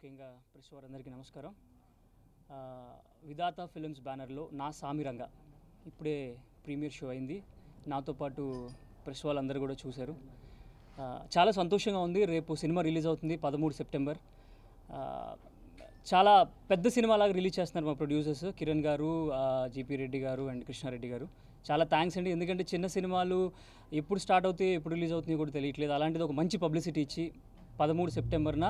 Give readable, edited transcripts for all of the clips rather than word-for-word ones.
ముఖ్యంగా ప్రెస్ వారందరికీ నమస్కారం. విధాత ఫిల్మ్స్ బ్యానర్లో నా సామిరంగా ఇప్పుడే ప్రీమియర్ షో అయింది. నాతో పాటు ప్రెస్ వాళ్ళందరూ కూడా చూశారు. చాలా సంతోషంగా ఉంది. రేపు సినిమా రిలీజ్ అవుతుంది 13 సెప్టెంబర్. చాలా పెద్ద సినిమాలాగా రిలీజ్ చేస్తున్నారు మా ప్రొడ్యూసర్స్ కిరణ్ గారు, జీపీ రెడ్డి గారు అండ్ కృష్ణారెడ్డి గారు. చాలా థ్యాంక్స్ అండి. ఎందుకంటే చిన్న సినిమాలు ఎప్పుడు స్టార్ట్ అవుతాయి, ఎప్పుడు రిలీజ్ అవుతున్నాయో కూడా తెలియట్లేదు. అలాంటిది ఒక మంచి పబ్లిసిటీ ఇచ్చి 13 సెప్టెంబర్న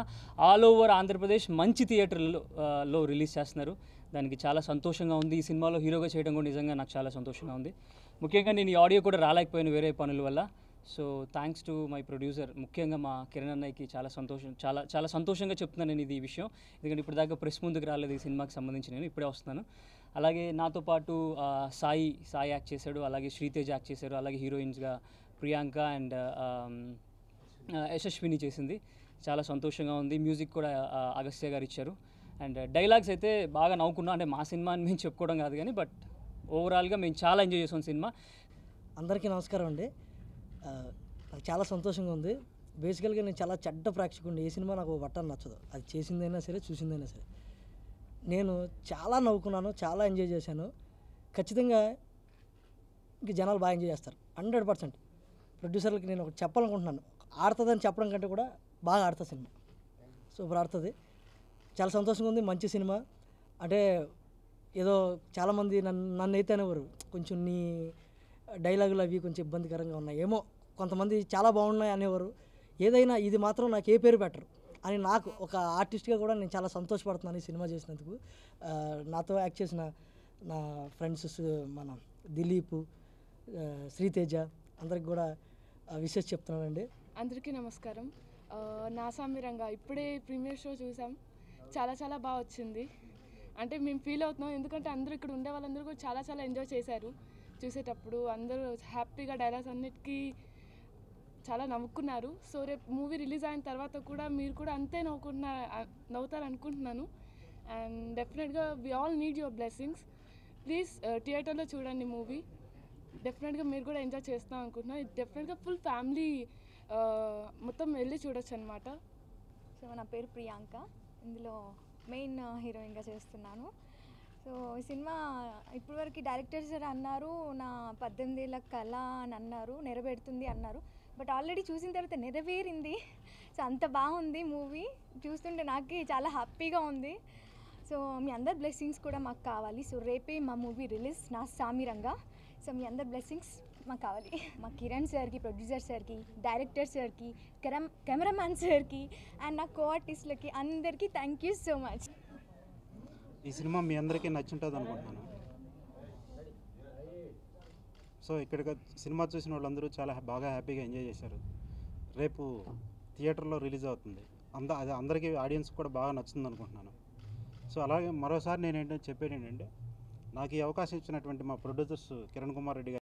ఆల్ ఓవర్ ఆంధ్రప్రదేశ్ మంచి థియేటర్లలో రిలీజ్ చేస్తున్నారు. దానికి చాలా సంతోషంగా ఉంది. ఈ సినిమాలో హీరోగా చేయడం కూడా నిజంగా నాకు చాలా సంతోషంగా ఉంది. ముఖ్యంగా నేను ఈ ఆడియో కూడా రాలేకపోయాను వేరే పనుల వల్ల. So thanks to my producer, ముఖ్యంగా మా కిరణ్ అన్నయ్యకి చాలా సంతోషంగా చెప్తున్నాను నేను ఇది విషయం. ఎందుకంటే ఇప్పుడు దాకా ప్రెస్ ముందుకు రాలేదు ఈ సినిమాకి సంబంధించి, నేను ఇప్పుడే వస్తున్నాను. అలాగే నాతో పాటు సాయి యాక్ట్ చేశాడు, అలాగే శ్రీతేజ్ యాక్ట్ చేశారు, అలాగే హీరోయిన్స్గా ప్రియాంక అండ్ యశస్విని చేసింది. చాలా సంతోషంగా ఉంది. మ్యూజిక్ కూడా అగస్త్య గారు ఇచ్చారు. అండ్ డైలాగ్స్ అయితే బాగా నవ్వుకున్నాం. అంటే మా సినిమా అని మేము చెప్పుకోవడం కాదు కానీ, బట్ ఓవరాల్గా మేము చాలా ఎంజాయ్ చేసాం సినిమా. అందరికీ నమస్కారం అండి. నాకు చాలా సంతోషంగా ఉంది. బేసికల్గా నేను చాలా చెడ్డ ప్రేక్షకుడిని. ఏ సినిమా నాకు బట్టని నచ్చదు, అది చేసిందైనా సరే చూసిందైనా సరే. నేను చాలా నవ్వుకున్నాను, చాలా ఎంజాయ్ చేశాను. ఖచ్చితంగా ఇంక జనాలు బాగా ఎంజాయ్ చేస్తారు 100%. ప్రొడ్యూసర్లకి నేను ఒకటి చెప్పాలనుకుంటున్నాను, ఆడుతుందని చెప్పడం కంటే కూడా బాగా ఆడుతుంది సినిమా, సూపర్ ఆడుతుంది. చాలా సంతోషంగా ఉంది. మంచి సినిమా. అంటే ఏదో చాలామంది నన్ను అయితే అనేవారు, కొంచెం నీ డైలాగులు అవి కొంచెం ఇబ్బందికరంగా ఉన్నాయి, ఏమో కొంతమంది చాలా బాగున్నాయి అనేవారు. ఏదైనా ఇది మాత్రం నాకు ఏ పేరు పెట్టరు అని నాకు ఒక ఆర్టిస్ట్గా కూడా నేను చాలా సంతోషపడుతున్నాను ఈ సినిమా చేసినందుకు. నాతో యాక్ట్ చేసిన నా ఫ్రెండ్స్ మన దిలీప్, శ్రీతేజ అందరికి కూడా విషెస్ చెప్తున్నానండి. అందరికీ నమస్కారం. నా సామిరంగా ఇప్పుడే ప్రీమియర్ షో చూసాం. చాలా బాగా వచ్చింది. అంటే మేము ఫీల్ అవుతున్నాం, ఎందుకంటే అందరూ ఇక్కడ ఉండే వాళ్ళందరూ కూడా చాలా ఎంజాయ్ చేశారు. చూసేటప్పుడు అందరూ హ్యాపీగా డైలాగ్స్ అన్నిటికీ చాలా నవ్వుకున్నారు. సో రేపు మూవీ రిలీజ్ అయిన తర్వాత కూడా మీరు కూడా అంతే నవ్వుతారు అనుకుంటున్నాను. And definitely we all need your blessings. Please థియేటర్లో చూడండి మూవీ. డెఫినెట్గా మీరు కూడా ఎంజాయ్ చేస్తాం అనుకుంటున్నాను. ఇది డెఫినెట్గా ఫుల్ ఫ్యామిలీ మొత్తం వెళ్ళి చూడొచ్చు అనమాట. సో నా పేరు ప్రియాంక, ఇందులో మెయిన్ హీరోయిన్గా చేస్తున్నాను. సో ఈ సినిమా ఇప్పటివరకు డైరెక్టర్ సార్ అన్నారు నా 18 ఏళ్ళ కళ అని అన్నారు, నెరవేరుతుంది అన్నారు. బట్ ఆల్రెడీ చూసిన తర్వాత నెరవేరింది. సో అంత బాగుంది మూవీ. చూస్తుంటే నాకు చాలా హ్యాపీగా ఉంది. సో మీ అందరి బ్లెస్సింగ్స్ కూడా మాకు కావాలి. సో రేపే మా మూవీ రిలీజ్, నా సామిరంగా. సో మీ అందరి బ్లెస్సింగ్స్ మాకు కావాలి. మా కిరణ్ సార్కి, ప్రొడ్యూసర్ సార్కి, డైరెక్టర్ సార్కి, కెమెరామ్యాన్ సార్కి అండ్ నా కో ఆర్టిస్ట్లకి అందరికీ థ్యాంక్ యూ సో మచ్. ఈ సినిమా మీ అందరికీ నచ్చుంటుంది అనుకుంటున్నాను. సో ఇక్కడ సినిమా చూసిన వాళ్ళందరూ చాలా బాగా హ్యాపీగా ఎంజాయ్ చేశారు. రేపు థియేటర్లో రిలీజ్ అవుతుంది. అది అందరికీ ఆడియన్స్ కూడా బాగా నచ్చుతుంది అనుకుంటున్నాను. సో అలాగే మరోసారి నేను చెప్పేది ఏంటంటే, నాకు ఈ అవకాశం ఇచ్చినటువంటి మా ప్రొడ్యూసర్స్ కిరణ్ కుమార్ రెడ్డి గారు